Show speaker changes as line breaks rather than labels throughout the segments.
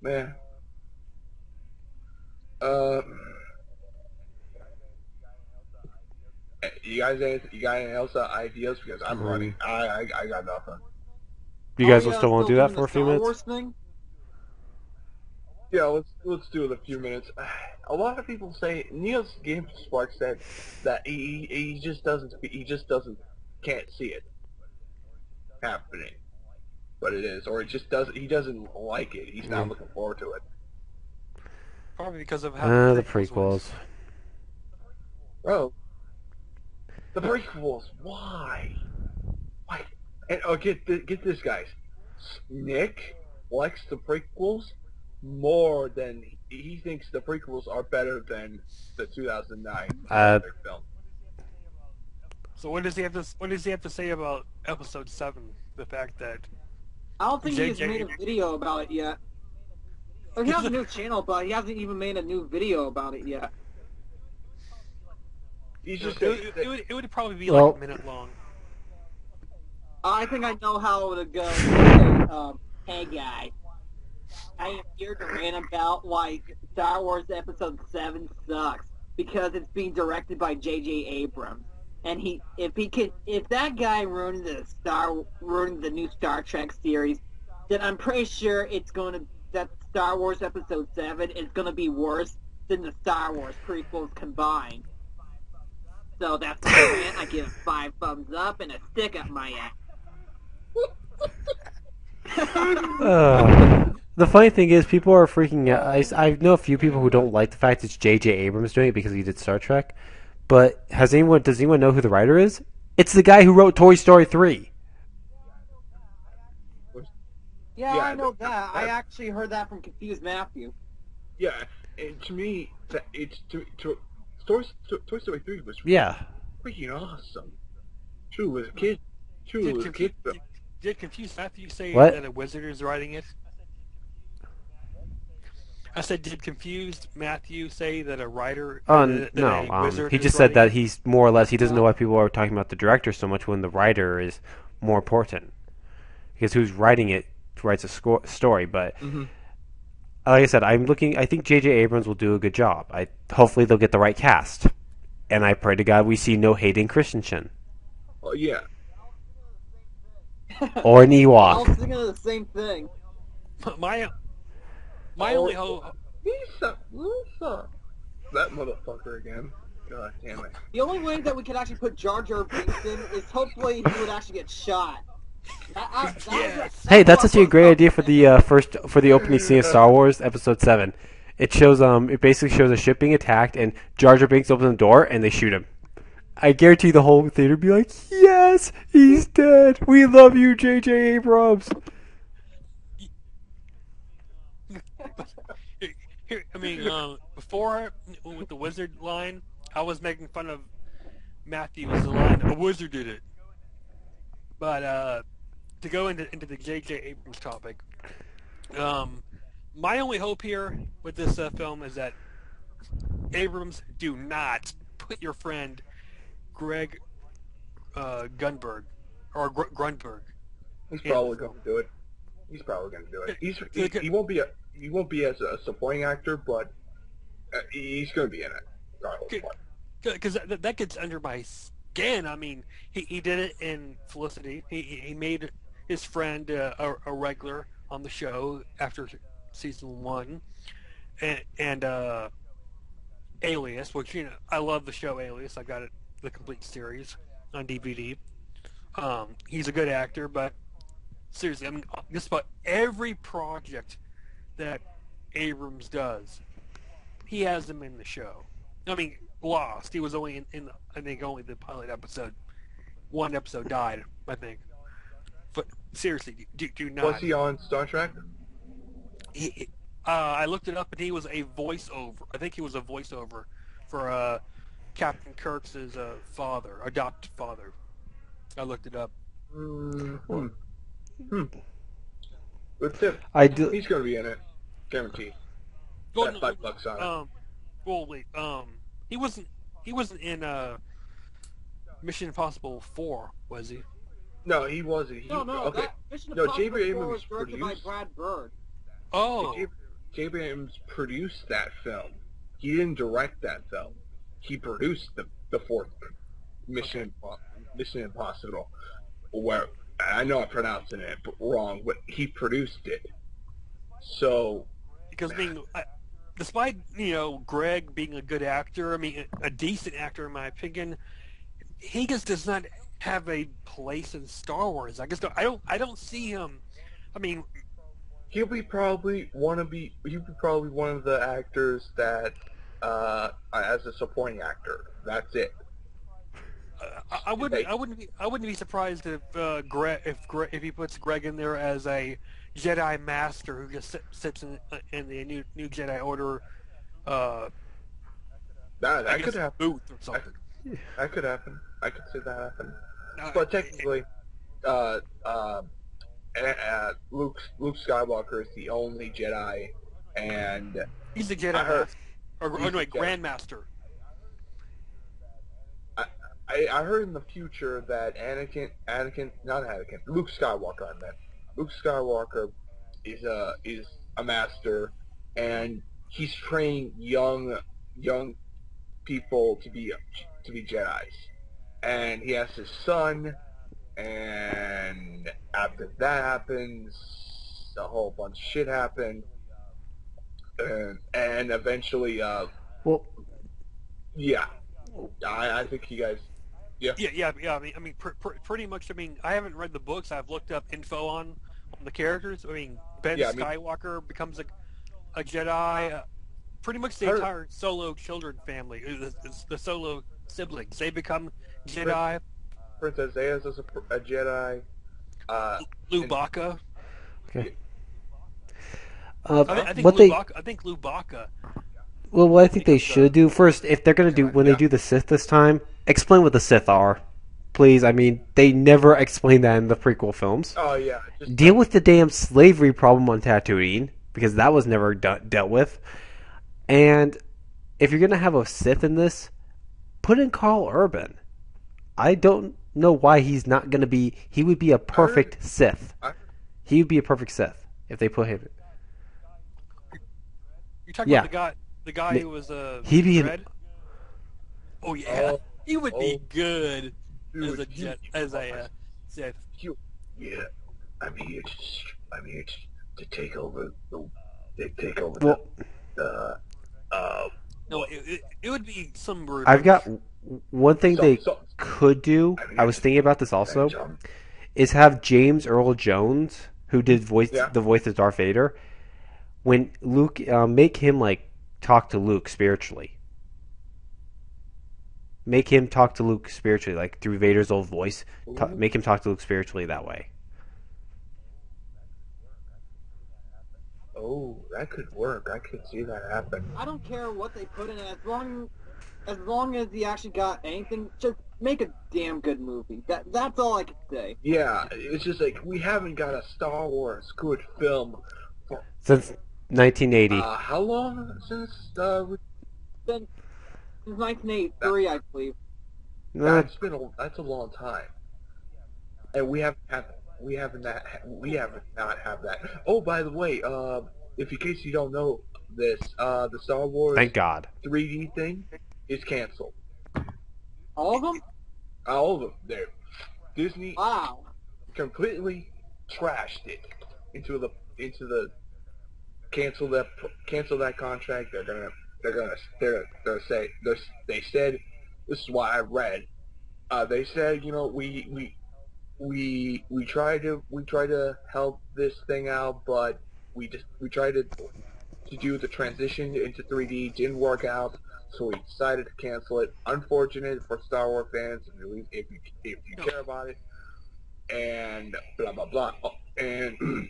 Man. Uh, you got any else ideas? Because I'm running. I got nothing.
You
Are
guys
we
will still want
still
to do that
doing the
for a few
Star
minutes?
Wars thing?
Yeah, let's do it in a few minutes. A lot of people say Neil Game Spark said that he just doesn't can't see it happening, but it is, or it just doesn't he doesn't like it. He's
Yeah.
not looking forward to it.
Probably because of how the
The
prequels went.
prequels.
Bro, the prequels, why? Why? And oh, get this, guys. Nick likes the prequels more than he thinks the prequels are better than the 2009
Uh,
film.
So what does he have to say about Episode 7? The fact that
I don't think he's made
JJ
a video about it yet. Or he has a new channel, but he hasn't even made a new video about it yet.
He's just
it would probably be like
well,
a minute long.
I think I know how it would go. Say, hey guys, I am here to rant about why Star Wars Episode 7 sucks because it's being directed by J.J. Abrams. And if that guy ruined the new Star Trek series, then I'm pretty sure that Star Wars Episode 7 is gonna be worse than the Star Wars prequels combined. So that's my rant. I give 5 thumbs up and a stick up my ass.
the funny thing is, people are freaking out. I know a few people who don't like the fact it's J.J. Abrams doing it because he did Star Trek. But does anyone know who the writer is? It's the guy who wrote Toy Story 3.
Yeah,
yeah,
I know that. I actually heard that from Confused Matthew.
yeah. And to me, Toy Story 3 was
Yeah.
freaking awesome. True, as a kid. True, as a kid.
Did Confused Matthew say
What?
that a wizard is writing it? I said, did Confused Matthew say that a writer, that
No.
a wizard
He
is
just said
writing
that
it?
he's more or less he doesn't know why people are talking about the director so much when the writer is more important. Because who's writing it writes a story. But like I said, I think J.J. Abrams will do a good job. Hopefully they'll get the right cast, and I pray to God we see no Hayden Christensen
Oh yeah.
or an
I
Ewok.
was thinking of the same thing.
My only hope.
Lisa. That motherfucker again. God damn it.
The only way that we could actually put Jar Jar Binks in is hopefully he would actually get shot.
Yes.
Hey, that's actually a great idea for the opening scene of Star Wars Episode 7. It basically shows a ship being attacked, and Jar Jar Binks opens the door, and they shoot him. I guarantee the whole theater would be like, yes, he's dead. We love you, J.J. Abrams.
I mean, before with the wizard line, I was making fun of Matthew's line. A wizard did it. But to go into the J.J. Abrams topic, my only hope here with this film is that Abrams, do not put your friend Greg Grunberg or Grunberg.
He's probably going to do it. He's probably going to do it. He won't be as a supporting actor, but he's going to be in it.
Because that gets under my skin. I mean, he did it in Felicity. He made his friend a regular on the show after season 1, and Alias, which I love the show Alias. I got the complete series on DVD. He's a good actor, but seriously, I mean, just about every project that Abrams does, he has him in the show. I mean, Lost, he was only in I think only the pilot episode. One episode died, I think. But seriously, do not.
Was he on Star Trek?
I looked it up, and he was a voiceover. I think he was a voiceover for Captain Kirk's father, adopted father. I looked it up.
Good tip.
I do.
He's going to be in it. Guaranteed.
Oh,
That's $5 on it.
Well, wait. He wasn't in Mission Impossible 4, was he?
No, he wasn't.
No,
okay.
that Mission
No,
Impossible
J.B.
4
Abrams
was directed by
produced.
Brad Bird.
Oh,
Abrams produced that film. He didn't direct that film. He produced the fourth Mission Impossible. Where I know I'm pronouncing it wrong, but he produced it. So
because I mean, despite Greg being a good actor, I mean a decent actor in my opinion, he just does not have a place in Star Wars. I don't see him. I mean,
he'll be probably one of the actors that as a supporting actor. That's it.
I wouldn't be surprised if if he puts Greg in there as a Jedi Master who just sits in the new Jedi Order.
That could happen.
Booth or something.
That could happen. I could see that happen.
No,
But technically, Luke Skywalker is the only Jedi, and
he's the Jedi Master, or no, Grandmaster.
I heard in the future that Luke Skywalker, Luke Skywalker is a master, and he's training young people to be Jedis, and he has his son, and after that happens, a whole bunch of shit happened, and eventually,
Well,
yeah, I think you guys. Yeah.
I mean, pretty much. I mean, I haven't read the books. I've looked up info on the characters. I mean, Skywalker becomes a Jedi. Pretty much the entire Solo children family, the Solo siblings, they become Jedi.
Princess Leia's a Jedi.
Lubaka.
okay.
I think
what
Lubaka.
Well, what I think they should do first, if they're gonna do when they do the Sith this time, explain what the Sith are, please. I mean, they never explain that in the prequel films.
Oh yeah.
Deal with the damn slavery problem on Tatooine, because that was never dealt with. And if you're gonna have a Sith in this, put in Carl Urban. I don't know why he's not gonna be. He would be a perfect Sith. He would be a perfect Sith if they put him.
You're talking about the guy who was
he'd be
Red? Oh yeah, he would be good
dude,
as a Sith.
Yeah, I'm here to take over
No, it would be some brutal.
I've got one thing they could do. I was thinking about this also, is have James Earl Jones, who did the voice of Darth Vader, when Luke, make him like talk to Luke spiritually. Make him talk to Luke spiritually, like through Vader's old voice. Make him talk to Luke spiritually that way.
Oh, that could work. I could see that happen.
I don't care what they put in it, as long as he actually got anything, just make a damn good movie. That's all I can say.
Yeah, it's just like we haven't got a Star Wars good film
Since 1980.
How long since?
Since 1983, I believe.
That's a long time, and we haven't not have that. Oh, by the way, if in case you don't know this, the Star Wars
Thank God
3D thing is canceled.
All of them?
All of them. There, Disney
Wow.
completely trashed it into the cancel that contract. They said, this is what I read. They said, we try to help this thing out, but we tried to do the transition into 3D, didn't work out, so we decided to cancel it. Unfortunate for Star Wars fans, if you care about it, and blah blah blah. And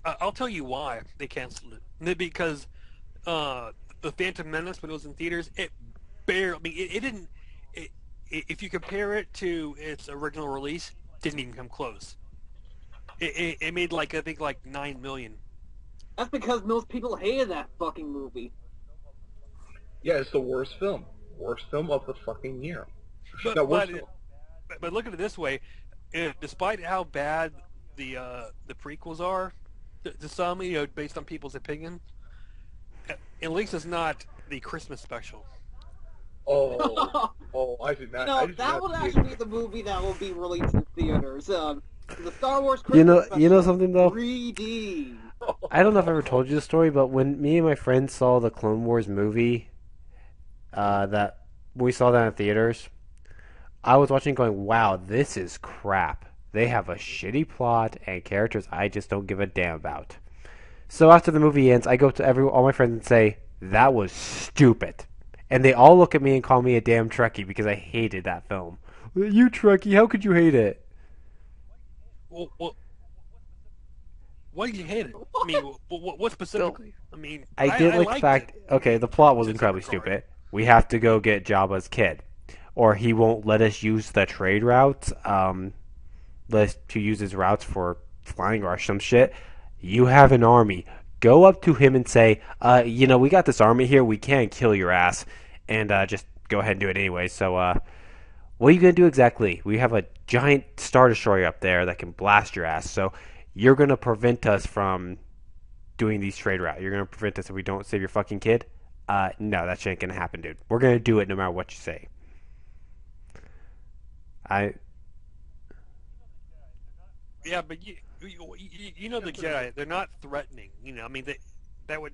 I'll tell you why they canceled it. Because the Phantom Menace, when it was in theaters, it barely. I mean, it didn't. If you compare it to its original release, it didn't even come close. It made I think like $9 million.
That's because most people hated that fucking movie.
yeah, it's the worst film of the fucking year.
But look at it this way: despite how bad the prequels are, to some, based on people's opinion, at least it's not the Christmas special.
I did not. I did
that
not
would
see
actually be
it.
the movie that will be released in theaters. The Star Wars Christmas special.
You know something though?
3D.
I don't know if I ever told you the story, but when me and my friends saw the Clone Wars movie, that when we saw that in theaters, I was watching going, wow, this is crap. They have a shitty plot and characters I just don't give a damn about. So after the movie ends, I go to all my friends and say, that was stupid. And they all look at me and call me a damn Trekkie because I hated that film. You Trekkie, how could you hate it?
Well, why did you hate it? I mean, what specifically? I mean,
I didn't like the fact. Okay, the plot was incredibly stupid. We have to go get Jabba's kid, or he won't let us use the trade routes. Let us to use his routes for flying or some shit. You have an army. Go up to him and say, we got this army here. We can't kill your ass, and just go ahead and do it anyway. So, what are you gonna do exactly? We have a giant Star Destroyer up there that can blast your ass. So, you're gonna prevent us from doing these trade routes. You're gonna prevent us if we don't save your fucking kid. No, that shit ain't gonna happen, dude. We're gonna do it no matter what you say.
Yeah, but you know the Jedi, they're not threatening. I mean, that would,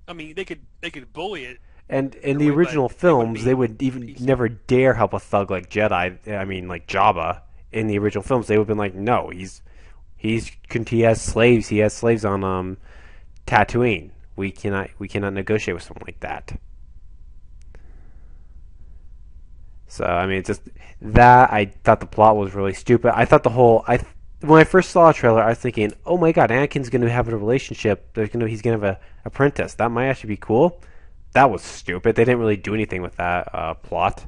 I mean, they could bully it.
And in the original films, they would even never dare help a thug like Jedi. I mean, like Jabba. In the original films, they would have been like, no, he has slaves. He has slaves on Tatooine. We cannot negotiate with someone like that. So I mean, it's just that I thought the plot was really stupid. I thought when I first saw a trailer, I was thinking, oh my god, Anakin's going to have a relationship. He's going to have an apprentice. That might actually be cool. That was stupid. They didn't really do anything with that plot.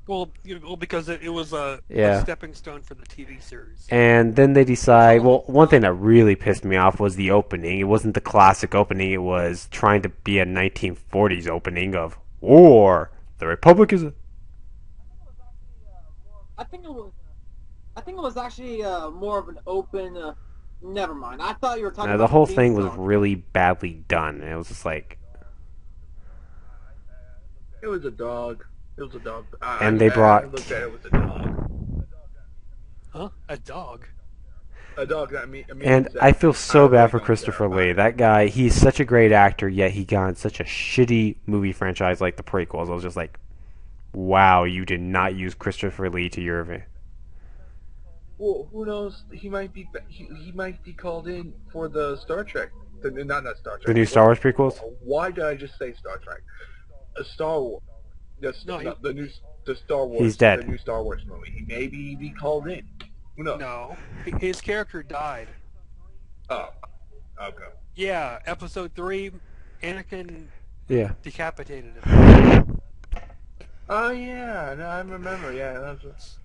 Well, because it was a stepping stone for the TV series.
And then they decide. Well, one thing that really pissed me off was the opening. It wasn't the classic opening. It was trying to be a 1940s opening of war. The Republic is.
I think it was actually more of an open. Never mind. I thought you were talking.
No,
about
the whole
theme
thing was
song.
really badly done. It was just like.
It was a dog. It was a dog.
And they brought.
I looked at it was a dog.
Huh? A dog?
A dog. I mean
and I feel so bad for Christopher Lee. That guy, he's such a great actor, yet he got in such a shitty movie franchise like the prequels. I was just like, wow, you did not use Christopher Lee to your event.
Well, who knows? He might be called in for the Star Trek. Not Star Trek.
The new Star Wars prequels?
Why did I just say Star Trek? A Star Wars. The Star Wars.
He's dead.
The new Star Wars movie. He may be called in. Who knows?
No, his character died.
Oh, okay.
Yeah, Episode 3, Anakin.
Yeah.
Decapitated him.
Oh yeah, no, I remember. Yeah, that was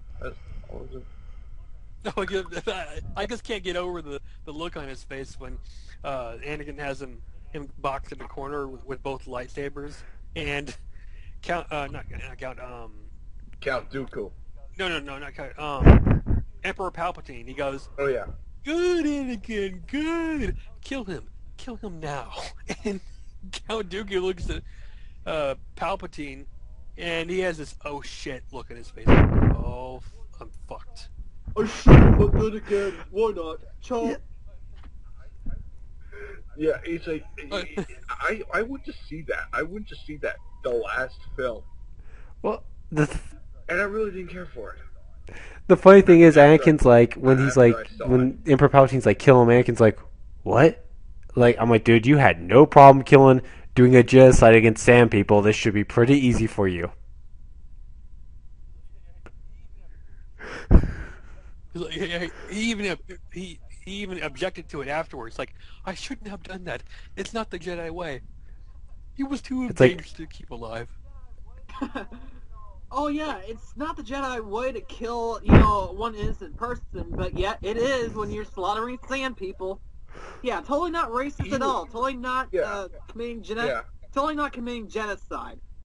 I just can't get over the look on his face when Anakin has him boxed in a corner with both lightsabers and Count
Dooku.
No, not Count. Emperor Palpatine. He goes,
oh yeah,
good Anakin, good. Kill him now. And Count Dooku looks at Palpatine, and he has this oh shit look in his face. Oh, I'm fucked.
Oh shit, but good again. Why not? Chop.
Yeah, it's like I would just see that. I wouldn't just see that the last film.
Well,
and I really didn't care for it.
The funny thing is, Anakin's like when Emperor Palpatine's like kill him. Anakin's like, what? Like I'm like, dude, you had no problem doing a genocide against Sand people. This should be pretty easy for you.
He even objected to it afterwards. Like, I shouldn't have done that. It's not the Jedi way. He was too dangerous to keep alive.
Oh yeah, it's not the Jedi way to kill, one innocent person, but yet it is when you're slaughtering sand people. Yeah, totally not racist at all. Totally not totally not committing genocide.